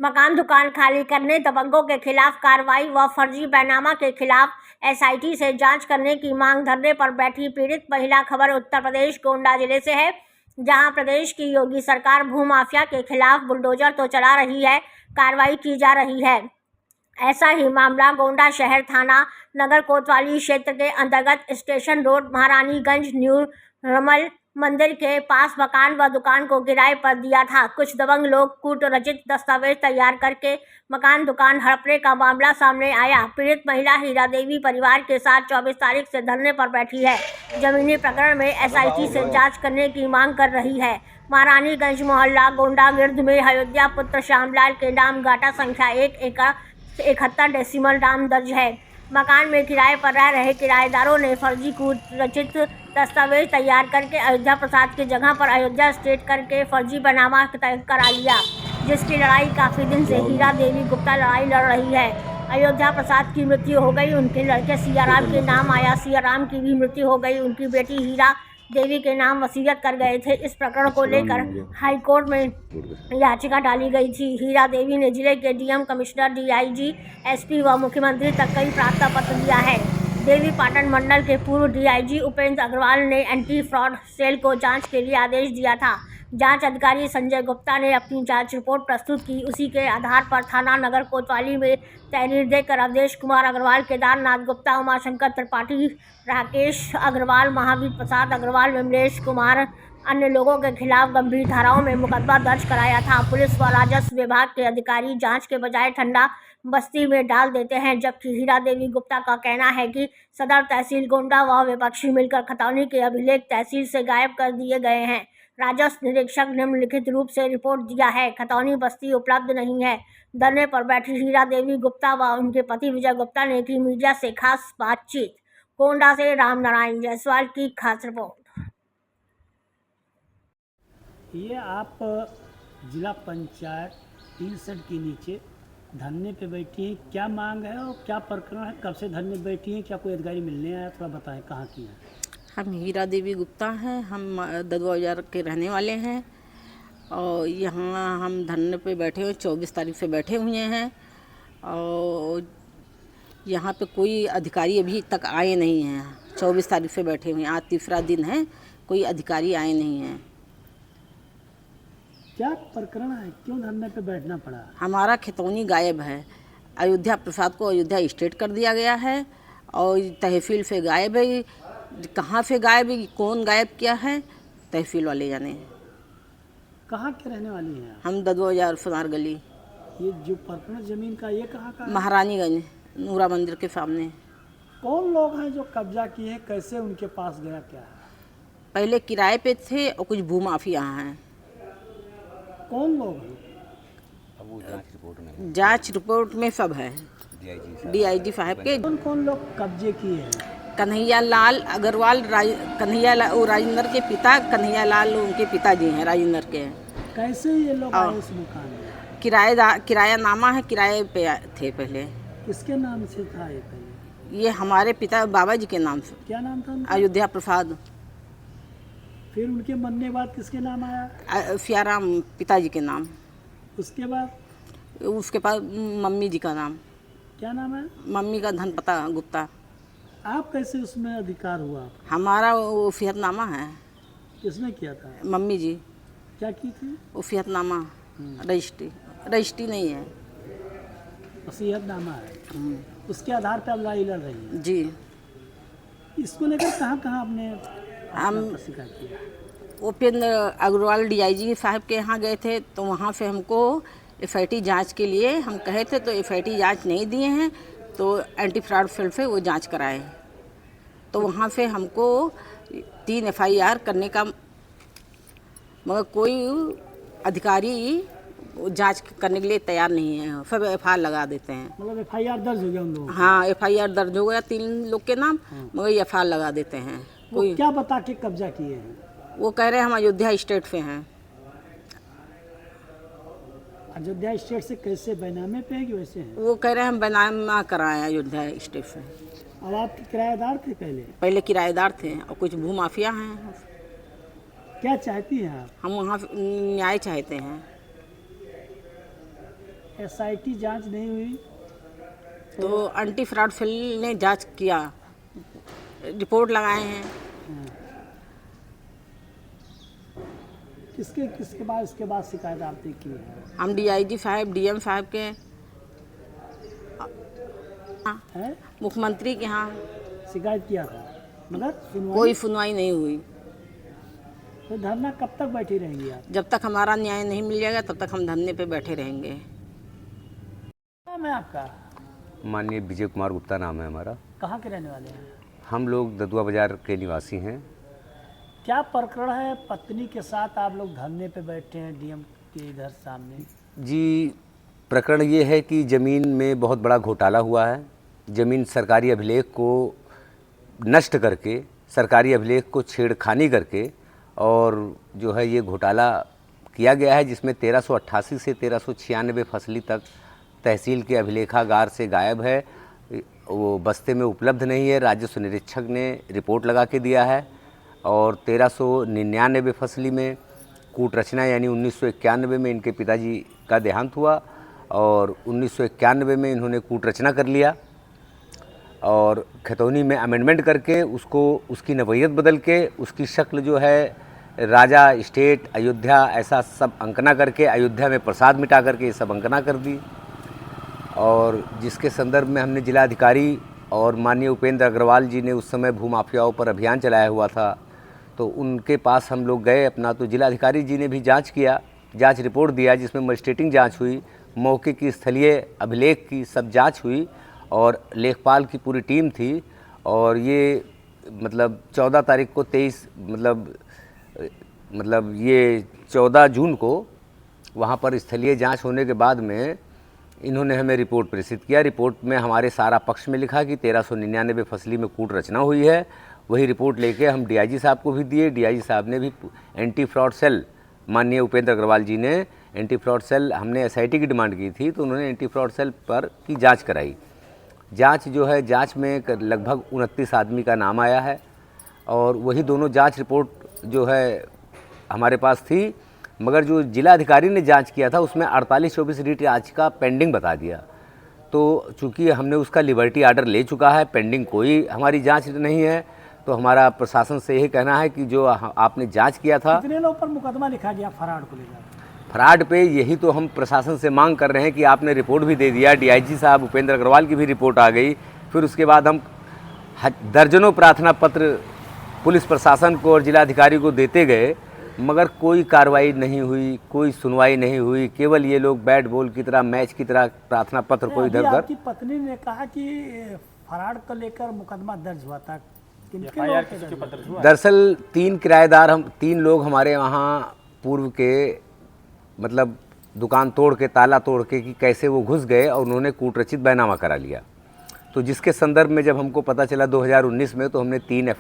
मकान दुकान खाली करने, दबंगों के खिलाफ कार्रवाई व फर्जी बैनामा के खिलाफ SIT से जांच करने की मांग धरने पर बैठी पीड़ित महिला। खबर उत्तर प्रदेश गोंडा जिले से है, जहां प्रदेश की योगी सरकार भूमाफिया के खिलाफ बुलडोजर तो चला रही है, कार्रवाई की जा रही है। ऐसा ही मामला गोंडा शहर थाना नगर कोतवाली क्षेत्र के अंतर्गत स्टेशन रोड महारानीगंज न्यू रमल मंदिर के पास मकान व दुकान को किराए पर दिया था। कुछ दबंग लोग कूट रचित दस्तावेज तैयार करके मकान दुकान हड़पने का मामला सामने आया। पीड़ित महिला हीरा देवी परिवार के साथ 24 तारीख से धरने पर बैठी है। जमीनी प्रकरण में SIT से जांच करने की मांग कर रही है। महारानीगंज मोहल्ला गोंडा गिर्द में अयोध्या पुत्र श्यामलाल के नाम गाटा संख्या 1 एकड़ 71 डेसिमल नाम दर्ज है। मकान में किराए पर रह रहे किराएदारों ने फर्जी कूट रचित दस्तावेज तैयार करके अयोध्या प्रसाद की जगह पर अयोध्या स्टेट करके फर्जी बैनामा करा लिया, जिसकी लड़ाई काफ़ी दिन से हीरा देवी गुप्ता लड़ाई लड़ रही है। अयोध्या प्रसाद की मृत्यु हो गई, उनके लड़के सियाराम के नाम आया, सियाराम की भी मृत्यु हो गई, उनकी बेटी हीरा देवी के नाम वसीयत कर गए थे। इस प्रकरण को लेकर हाईकोर्ट में याचिका डाली गई थी। हीरा देवी ने जिले के DM कमिश्नर, DIG, SP व मुख्यमंत्री तक कई प्रार्थना पत्र दिया है। देवी पाटन मंडल के पूर्व DIG उपेंद्र अग्रवाल ने एंटी फ्रॉड सेल को जांच के लिए आदेश दिया था। जांच अधिकारी संजय गुप्ता ने अपनी जांच रिपोर्ट प्रस्तुत की। उसी के आधार पर थाना नगर कोतवाली में तहरीर देकर अवधेश कुमार अग्रवाल, केदारनाथ गुप्ता, उमाशंकर त्रिपाठी, राकेश अग्रवाल, महावीर प्रसाद अग्रवाल, विमलेश कुमार अन्य लोगों के खिलाफ गंभीर धाराओं में मुकदमा दर्ज कराया था। पुलिस व राजस्व विभाग के अधिकारी जांच के बजाय ठंडा बस्ती में डाल देते हैं, जबकि हीरा देवी गुप्ता का कहना है कि सदर तहसील गोंडा व विपक्षी मिलकर खतौनी के अभिलेख तहसील से गायब कर दिए गए हैं। राजस्व निरीक्षक निम्नलिखित रूप से रिपोर्ट दिया है, खतौनी बस्ती उपलब्ध नहीं है। धरने पर बैठी हीरा देवी गुप्ता व उनके पति विजय गुप्ता ने की मीडिया से खास बातचीत। गोंडा से राम नारायण जायसवाल की खास रिपोर्ट। ये आप जिला पंचायत 63 के नीचे धरने पे बैठी हैं, क्या मांग है और क्या प्रकरण है? कब से धरने बैठी हैं? क्या कोई अधिकारी मिलने आया? थोड़ा बताएं, कहाँ की है? हम हीरा देवी गुप्ता हैं, हम ददवा बाजार के रहने वाले हैं और यहाँ हम धरने पे बैठे हुए 24 तारीख से बैठे हुए हैं और यहाँ पे कोई अधिकारी अभी तक आए नहीं हैं। 24 तारीख से बैठे हुए हैं, आज तीसरा दिन है, कोई अधिकारी आए नहीं हैं। क्या प्रकरण है? क्यों धरने पे बैठना पड़ा? हमारा खतौनी गायब है। अयोध्या प्रसाद को अयोध्या स्टेट कर दिया गया है और तहसील से गायब है। कहाँ से गायब है, कौन गायब किया है, तहसील वाले जाने। कहाँ के रहने वाली हैं? हम ददवा बाजार सुनार गली। ये जो प्रकरण जमीन का, ये कहाँ का? महारानीगंज नूरा मंदिर के सामने। कौन लोग हैं जो कब्जा किए हैं? कैसे उनके पास गया? क्या है? पहले किराए पे थे और कुछ भूमाफिया हैं। कौन लोग हैं? जांच रिपोर्ट में सब है। DIG साहब के। कौन कौन लोग कब्जे किए हैं? कन्हैया लाल अग्रवाल, राजेंद्र के पिता कन्हैया लाल उनके पिताजी हैं, राजेंद्र के। कैसे ये लोग आए इस मकान में? किराया नामा है, किराए पे थे पहले। किसके नाम से था ये पहले? ये हमारे पिता बाबा जी के नाम से। क्या नाम था उनका? अयोध्या प्रसाद। फिर उनके मरने के बाद किसके नाम आया? सियाराम पिताजी के नाम। उसके बाद? उसके पास मम्मी जी का नाम। क्या नाम है? मम्मी का धनपता गुप्ता। आप कैसे उसमें अधिकार हुआ? हमारा वो वसीयतनामा है। किसने किया था? मम्मी जी। क्या की थी? वसीयतनामा, रजिस्ट्री नहीं है। वसीयतनामा है, उसके आधार पर अब लड़ाई लड़ रही है जी। इसको लेकर कहाँ आपने हम शिकायत किया? उपेंद्र अग्रवाल DIG साहब के यहाँ गए थे, तो वहाँ से हमको FIT जांच के लिए हम कहे थे, तो FIT जांच नहीं दिए हैं, तो एंटी फ्रॉड सेल से वो जांच कराए। तो वहाँ से हमको 3 FIR करने का, मगर कोई अधिकारी जांच करने के लिए तैयार नहीं है। सब FIR लगा देते हैं। मतलब FIR दर्ज हो गया उन लोगों? हाँ, FIR दर्ज हो गया 3 लोग के नाम, मगर FIR लगा देते हैं। कोई क्या बता के कब्जा किए हैं? वो कह रहे हैं हम अयोध्या स्टेट से हैं। अयोध्या स्टेट से कैसे? बैनामे पे है कि वैसे हैं? वो कह रहे हैं हम बैनामा कराए अयोध्या स्टेट से। अब आप किराएदार थे पहले किराएदार थे और कुछ भूमाफिया हैं। क्या चाहती हैं आप? हम वहाँ न्याय चाहते हैं। एसआईटी जांच नहीं हुई तो एंटी फ्रॉड सेल ने जांच किया, रिपोर्ट लगाए हैं। किसके बाद इसके बाद शिकायत आपने की है? हम डीआईजी साहब, डीएम साहब के, हैं? मुख्यमंत्री के यहाँ शिकायत किया था मगर कोई सुनवाई नहीं हुई। तो धरना कब तक बैठी रहेंगी आप? जब तक हमारा न्याय नहीं मिल जाएगा तब तक हम धरने पे बैठे रहेंगे। नाम है आपका? माननीय विजय कुमार गुप्ता नाम है हमारा। कहाँ के रहने वाले हैं? हम लोग ददुआ बाजार के निवासी हैं। क्या प्रकरण है? पत्नी के साथ आप लोग धरने पे बैठे हैं डीएम के इधर सामने। जी, प्रकरण ये है कि ज़मीन में बहुत बड़ा घोटाला हुआ है। ज़मीन सरकारी अभिलेख को नष्ट करके, सरकारी अभिलेख को छेड़खानी करके और जो है ये घोटाला किया गया है, जिसमें 1388 से 1396 फसली तक तहसील के अभिलेखागार से गायब है। वो बस्ते में उपलब्ध नहीं है। राजस्व निरीक्षक ने रिपोर्ट लगा के दिया है। और 1399 फसली में कूट रचना यानी 1991 में इनके पिताजी का देहांत हुआ और 1991 में इन्होंने कूट रचना कर लिया और खतौनी में अमेंडमेंट करके उसकी नवैयत बदल के उसकी शक्ल जो है राजा, स्टेट, अयोध्या ऐसा सब अंकना करके अयोध्या में प्रसाद मिटा करके ये सब अंकना कर दी। और जिसके संदर्भ में हमने जिलाधिकारी और माननीय उपेंद्र अग्रवाल जी ने उस समय भूमाफियाओं पर अभियान चलाया हुआ था, तो उनके पास हम लोग गए अपना। तो जिलाधिकारी जी ने भी जांच किया, जांच रिपोर्ट दिया, जिसमें मजिस्ट्रेटिंग जांच हुई, मौके की स्थलीय अभिलेख की सब जांच हुई और लेखपाल की पूरी टीम थी। और ये मतलब 14 तारीख को 23 मतलब ये 14 जून को वहाँ पर स्थलीय जांच होने के बाद में इन्होंने हमें रिपोर्ट प्रेषित किया। रिपोर्ट में हमारे सारा पक्ष में लिखा कि 1399 फसली में कूट रचना हुई है। वही रिपोर्ट लेके हम डीआईजी साहब को भी दिए। डीआईजी साहब ने भी एंटी फ्रॉड सेल, माननीय उपेंद्र अग्रवाल जी ने एंटी फ्रॉड सेल, हमने एसआईटी की डिमांड की थी तो उन्होंने एंटी फ्रॉड सेल पर की जांच कराई। जांच जो है, जांच में लगभग 29 आदमी का नाम आया है और वही दोनों जांच रिपोर्ट जो है हमारे पास थी। मगर जो जिलाधिकारी ने जांच किया था उसमें 48-24 रीट याचिका पेंडिंग बता दिया। तो चूँकि हमने उसका लिबर्टी आर्डर ले चुका है, पेंडिंग कोई हमारी जांच नहीं है, तो हमारा प्रशासन से यही कहना है कि जो आपने जांच किया था। कितने लोग पर मुकदमा लिखा गया फ्रॉड को लेकर? फ्रॉड पे यही तो हम प्रशासन से मांग कर रहे हैं कि आपने रिपोर्ट भी दे दिया, डीआईजी साहब उपेंद्र अग्रवाल की भी रिपोर्ट आ गई। फिर उसके बाद हम दर्जनों प्रार्थना पत्र पुलिस प्रशासन को और जिलाधिकारी को देते गए, मगर कोई कार्रवाई नहीं हुई, कोई सुनवाई नहीं हुई। केवल ये लोग बैट बॉल की तरह, मैच की तरह प्रार्थना पत्र को इधर उधर। आपकी पत्नी ने कहा कि फ्रॉड को लेकर मुकदमा दर्ज हुआ था। किनके लोग पे दर्ज हुआ? दरअसल 3 किराएदार, हम 3 लोग हमारे वहाँ पूर्व के मतलब दुकान तोड़ के, ताला तोड़ के कि कैसे वो घुस गए और उन्होंने कूटरचित बैनामा करा लिया। तो जिसके संदर्भ में जब हमको पता चला 2019 में, तो हमने 3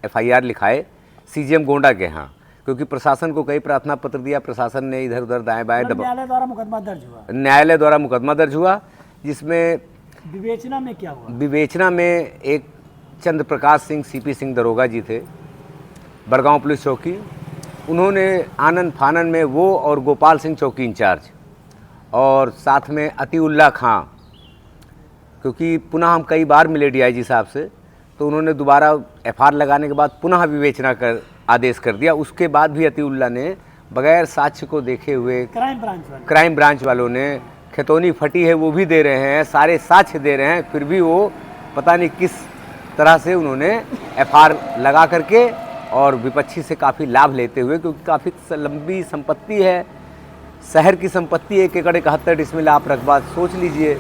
FIR लिखाए CGM गोंडा के यहाँ, क्योंकि प्रशासन को कई प्रार्थना पत्र दिया, प्रशासन ने इधर उधर दाएं बाएं दबा। न्यायालय द्वारा मुकदमा दर्ज हुआ? न्यायालय द्वारा मुकदमा दर्ज हुआ, जिसमें विवेचना में क्या हुआ? विवेचना में एक चंद्र प्रकाश सिंह CP सिंह दरोगा जी थे, बड़गांव पुलिस चौकी। उन्होंने आनंद फानन में वो और गोपाल सिंह चौकी इंचार्ज, और साथ में अतीउल्ला खां, क्योंकि पुनः हम कई बार मिले डीआईजी साहब से, तो उन्होंने दोबारा FIR लगाने के बाद पुनः विवेचना कर आदेश कर दिया। उसके बाद भी अतीउल्ला ने बगैर साक्ष्य को देखे हुए, क्राइम ब्रांच वालों ने खतौनी फटी है वो भी दे रहे हैं, सारे साक्ष्य दे रहे हैं, फिर भी वो पता नहीं किस तरह से उन्होंने FIR लगा करके और विपक्षी से काफ़ी लाभ लेते हुए, क्योंकि काफ़ी लंबी संपत्ति है, शहर की संपत्ति 1 एकड़ 71 डिसमिल आप रकबा सोच लीजिए।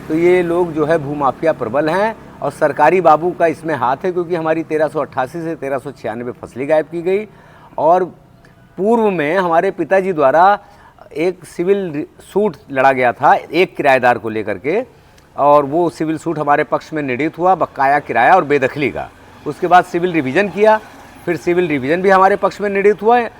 तो ये लोग जो है भूमाफिया प्रबल हैं और सरकारी बाबू का इसमें हाथ है, क्योंकि हमारी 1388 से 1396 फसली गायब की गई। और पूर्व में हमारे पिताजी द्वारा एक सिविल सूट लड़ा गया था एक किराएदार को लेकर के, और वो सिविल सूट हमारे पक्ष में निर्णित हुआ, बकाया किराया और बेदखली का। उसके बाद सिविल रिवीजन किया, फिर सिविल रिवीजन भी हमारे पक्ष में निर्णित हुआ है।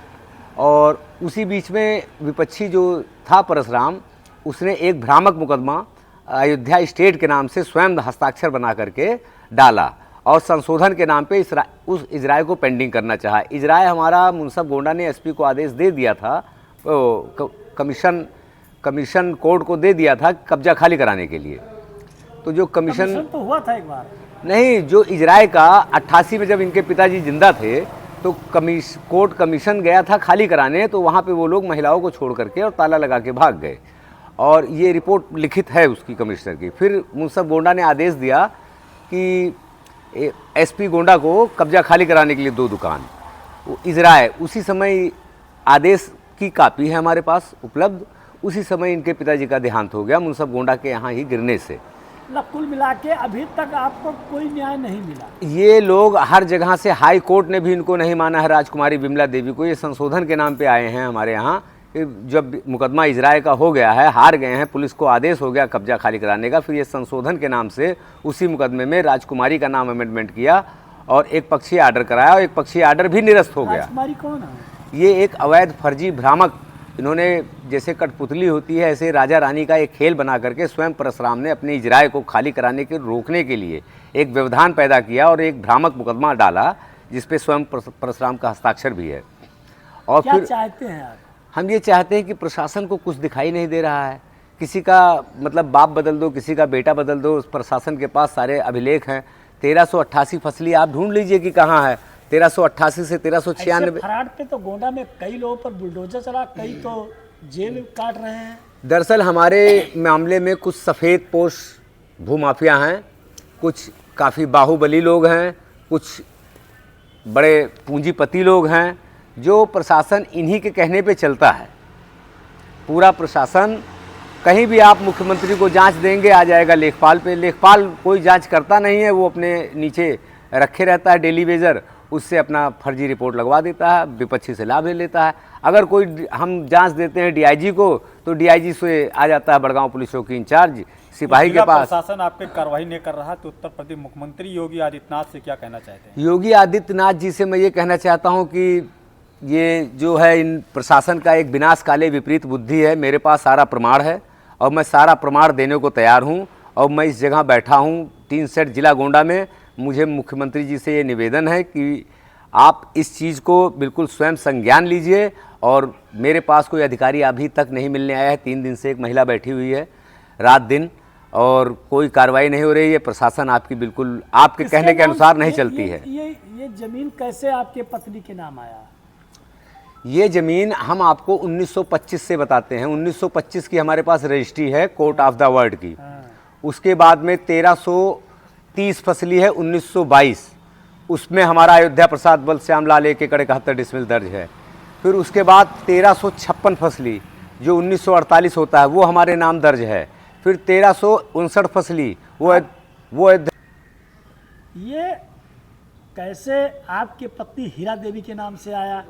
और उसी बीच में विपक्षी जो था परशुराम, उसने एक भ्रामक मुकदमा अयोध्या स्टेट के नाम से स्वयं हस्ताक्षर बना करके डाला और संशोधन के नाम पे उस इजराय को पेंडिंग करना चाहा। इजराय हमारा मुंसफ गोंडा ने SP को आदेश दे दिया था, कमीशन कमीशन कोर्ट को दे दिया था कब्जा खाली कराने के लिए। तो जो कमीशन तो हुआ था एक बार। नहीं, जो इजराय का 88 में जब इनके पिताजी जिंदा थे तो कोर्ट कमीशन गया था खाली कराने, तो वहाँ पे वो लोग महिलाओं को छोड़ करके और ताला लगा के भाग गए। और ये रिपोर्ट लिखित है उसकी कमिश्नर की। फिर मुंसफ गोंडा ने आदेश दिया कि एसपी गोंडा को कब्जा खाली कराने के लिए 2 दुकान इजराय। उसी समय आदेश की कापी है हमारे पास उपलब्ध। उसी समय इनके पिताजी का देहांत हो गया मुंसफ गोंडा के यहाँ ही गिरने से। कुल मिला के अभी तक आपको कोई न्याय नहीं मिला। ये लोग हर जगह से, हाई कोर्ट ने भी इनको नहीं माना है राजकुमारी विमला देवी को। ये संशोधन के नाम पे आए हैं हमारे यहाँ। जब मुकदमा इजराय का हो गया है, हार गए हैं, पुलिस को आदेश हो गया कब्जा खाली कराने का, फिर ये संशोधन के नाम से उसी मुकदमे में राजकुमारी का नाम अमेंडमेंट किया और एक पक्षीय आर्डर कराया और एक पक्षीय आर्डर भी निरस्त हो गया। राजकुमारी कौन है? ये एक अवैध फर्जी भ्रामक, इन्होंने जैसे कठपुतली होती है ऐसे राजा रानी का एक खेल बना करके स्वयं परशुराम ने अपने इजराय को खाली कराने के रोकने के लिए एक व्यवधान पैदा किया और एक भ्रामक मुकदमा डाला जिसपे स्वयं परशुराम का हस्ताक्षर भी है। और क्या फिर चाहते हैं आप? हम ये चाहते हैं कि प्रशासन को कुछ दिखाई नहीं दे रहा है। किसी का मतलब बाप बदल दो, किसी का बेटा बदल दो, उस प्रशासन के पास सारे अभिलेख हैं। 1388 फसली आप ढूंढ लीजिए कि कहाँ है। 1388 से 1396 फराड पे तो गोंडा में कई लोगों पर बुलडोजर चला, कई तो जेल काट रहे हैं। दरअसल हमारे मामले में कुछ सफ़ेद पोश भूमाफिया हैं, कुछ काफ़ी बाहुबली लोग हैं, कुछ बड़े पूंजीपति लोग हैं, जो प्रशासन इन्हीं के कहने पे चलता है। पूरा प्रशासन, कहीं भी आप मुख्यमंत्री को जांच देंगे आ जाएगा लेखपाल पे। लेखपाल कोई जांच करता नहीं है, वो अपने नीचे रखे रहता है डेली वेजर, उससे अपना फर्जी रिपोर्ट लगवा देता है, विपक्षी से लाभ ले लेता है। अगर कोई हम जांच देते हैं डीआईजी को तो डीआईजी से आ जाता है बड़गांव पुलिस चौकी इंचार्ज सिपाही के पास। प्रशासन आप पे कार्रवाई नहीं कर रहा तो उत्तर प्रदेश मुख्यमंत्री योगी आदित्यनाथ से क्या कहना चाहते हैं? योगी आदित्यनाथ जी से मैं ये कहना चाहता हूँ कि ये जो है इन प्रशासन का एक विनाशकाले विपरीत बुद्धि है। मेरे पास सारा प्रमाण है और मैं सारा प्रमाण देने को तैयार हूँ। और मैं इस जगह बैठा हूँ 3 सेट जिला गोंडा में। मुझे मुख्यमंत्री जी से ये निवेदन है कि आप इस चीज़ को बिल्कुल स्वयं संज्ञान लीजिए। और मेरे पास कोई अधिकारी अभी तक नहीं मिलने आया है। 3 दिन से एक महिला बैठी हुई है रात दिन और कोई कार्रवाई नहीं हो रही है। प्रशासन आपकी बिल्कुल आपके कहने के अनुसार नहीं चलती है। ये जमीन कैसे आपके पत्नी के नाम आया? ये ज़मीन हम आपको 1925 से बताते हैं। 1925 की हमारे पास रजिस्ट्री है कोर्ट ऑफ द वर्ल्ड की। उसके बाद में 1330 फसली है 1922, उसमें हमारा अयोध्या प्रसाद बलश्याम लाल 1 एकड़ 71 डिसमिल दर्ज है। फिर उसके बाद 1356 फसली जो 1948 होता है वो हमारे नाम दर्ज है। फिर 1359 फसली वो ये कैसे आपके पत्नी हीरा देवी के नाम से आया?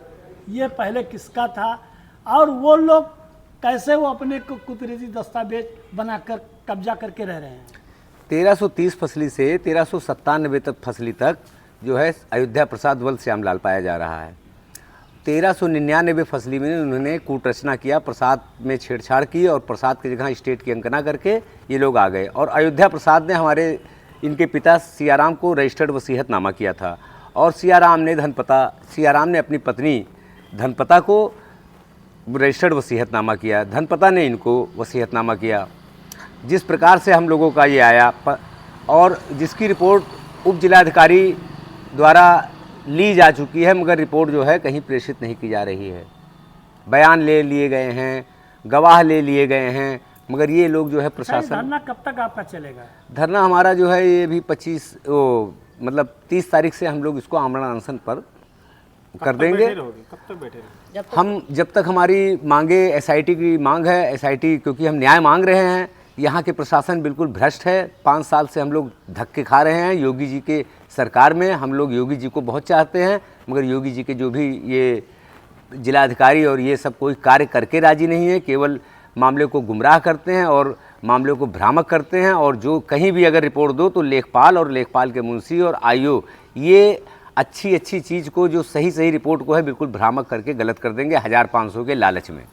ये पहले किसका था? और वो लोग कैसे वो अपने को कुदरती दस्तावेज बनाकर कब्जा करके रह रहे हैं? 1330 फसली से 1397 तक फसली तक जो है अयोध्या प्रसाद बलश्याम लाल पाया जा रहा है। 1399 फसली में उन्होंने कूटरचना किया, प्रसाद में छेड़छाड़ की और प्रसाद की जगह स्टेट की अंकना करके ये लोग आ गए। और अयोध्या प्रसाद ने हमारे इनके पिता सियाराम को रजिस्टर्ड वसीयतनामा किया था और सियाराम ने अपनी पत्नी धनपता को रजिस्टर्ड वसीयतनामा किया। धनपता ने इनको वसीयतनामा किया। जिस प्रकार से हम लोगों का ये आया और जिसकी रिपोर्ट उप जिलाधिकारी द्वारा ली जा चुकी है, मगर रिपोर्ट जो है कहीं प्रेषित नहीं की जा रही है। बयान ले लिए गए हैं, गवाह ले लिए गए हैं, मगर ये लोग जो है प्रशासन। धरना कब तक आपका चलेगा? धरना हमारा जो है ये भी 30 तारीख से हम लोग इसको आमरण अनशन पर कर देंगे। कब तक बैठे रहोगे? हम जब तक हमारी मांगे, एसआईटी की मांग है, एसआईटी क्योंकि हम न्याय मांग रहे हैं। यहाँ के प्रशासन बिल्कुल भ्रष्ट है। 5 साल से हम लोग धक्के खा रहे हैं योगी जी के सरकार में। हम लोग योगी जी को बहुत चाहते हैं, मगर योगी जी के जो भी ये जिलाधिकारी और ये सब कोई कार्य करके राजी नहीं है। केवल मामले को गुमराह करते हैं और मामले को भ्रामक करते हैं। और जो कहीं भी अगर रिपोर्ट दो तो लेखपाल और लेखपाल के मुंशी और आईओ ये अच्छी चीज़ को, जो सही रिपोर्ट को है, बिल्कुल भ्रामक करके गलत कर देंगे 1500 के लालच में।